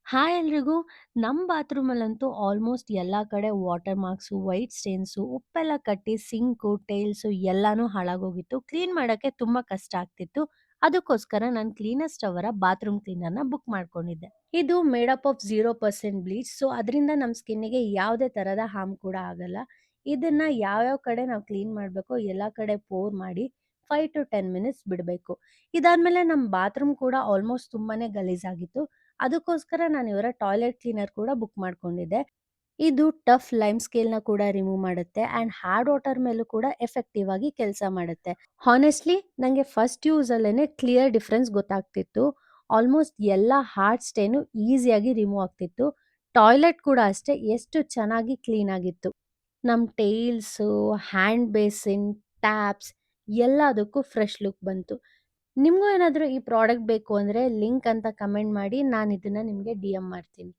Hi ಎಲ್ರಿಗೂ. ನಮ್ಮ ಬಾತ್ರೂಮಲ್ಲಂತೂ almost ಎಲ್ಲ ಕಡೆ ವಾಟರ್ ಮಾರ್ಕ್ಸು, ವೈಟ್ ಸ್ಟೇನ್ಸು, ಉಪ್ಪೆಲ್ಲ ಕಟ್ಟಿ ಸಿಂಕು, ಟೈಲ್ಸು ಎಲ್ಲಾನು ಹಾಳಾಗೋಗಿತ್ತು. ಕ್ಲೀನ್ ಮಾಡಕ್ಕೆ ತುಂಬಾ ಕಷ್ಟ ಆಗ್ತಿತ್ತು. ಅದಕ್ಕೋಸ್ಕರ ನಾನು ಕ್ಲೀನೆಸ್ಟ್ ಅವರ ಬಾತ್ರೂಮ್ ಕ್ಲೀನರ್‌ನ ಬುಕ್ ಮಾಡ್ಕೊಂಡಿದ್ದೆ. ಇದು made up of 0% bleach. So, ಅದರಿಂದ ನಮ್ಮ ಸ್ಕಿನ್ನಿಗೆ ಯಾವುದೇ ತರಹದ ಹಾರ್ಮ್ ಕೂಡ ಆಗಲ್ಲ. ಇದನ್ನ ಯಾವ್ಯಾವ ಕಡೆ ನಾವು ಕ್ಲೀನ್ ಮಾಡ್ಬೇಕೋ ಎಲ್ಲ ಕಡೆ ಪೋರ್ ಮಾಡಿ 5 ಟು 10 ಮಿನಿಟ್ಸ್ ಬಿಡಬೇಕು. ಇದಾದ್ಮೇಲೆ ನಮ್ಮ ಬಾತ್ರೂಮ್ ಕೂಡ ಆಲ್ಮೋಸ್ಟ್ ತುಂಬಾನೇ ಗಲೀಜಾಗಿತ್ತು. ಅದಕ್ಕೋಸ್ಕರ ನಾನು ಇವರ ಟಾಯ್ಲೆಟ್ ಕ್ಲೀನರ್ ಕೂಡ ಬುಕ್ ಮಾಡ್ಕೊಂಡಿದ್ದೆ. ಇದು ಟಫ್ ಲೈಮ್ ಸ್ಕೇಲ್‌ನ ಕೂಡ ರಿಮೂವ್ ಮಾಡುತ್ತೆ ಆಂಡ್ ಹಾರ್ಡ್ ವಾಟರ್ ಮೇಲೂ ಕೂಡ ಎಫೆಕ್ಟಿವ್ ಆಗಿ ಕೆಲಸ ಮಾಡುತ್ತೆ. ಹಾನೆಸ್ಟ್‌ಲಿ ನಂಗೆ ಫಸ್ಟ್ ಯೂಸಲ್ಲೇನೆ ಕ್ಲಿಯರ್ ಡಿಫರೆನ್ಸ್ ಗೊತ್ತಾಗ್ತಿತ್ತು. ಆಲ್ಮೋಸ್ಟ್ ಎಲ್ಲ ಹಾರ್ಡ್ ಸ್ಟೇನು ಈಸಿಯಾಗಿ ರಿಮೂವ್ ಆಗ್ತಿತ್ತು. ಟಾಯ್ಲೆಟ್ ಕೂಡ ಅಷ್ಟೇ ಎಷ್ಟು ಚೆನ್ನಾಗಿ ಕ್ಲೀನ್ ಆಗಿತ್ತು. ನಮ್ಮ ಟೈಲ್ಸು, ಹ್ಯಾಂಡ್ ಬೇಸಿನ್, ಟ್ಯಾಪ್ಸ್ ಎಲ್ಲದಕ್ಕೂ ಫ್ರೆಶ್ ಲುಕ್ ಬಂತು. ನಿಮ್ಗೂ ಏನಾದರೂ ಈ ಪ್ರಾಡಕ್ಟ್ ಬೇಕು ಅಂದ್ರೆ ಲಿಂಕ್ ಅಂತ ಕಮೆಂಟ್ ಮಾಡಿ. ನಾನು ಇದನ್ನ ನಿಮಗೆ ಡಿಎಂ ಮಾಡ್ತೀನಿ.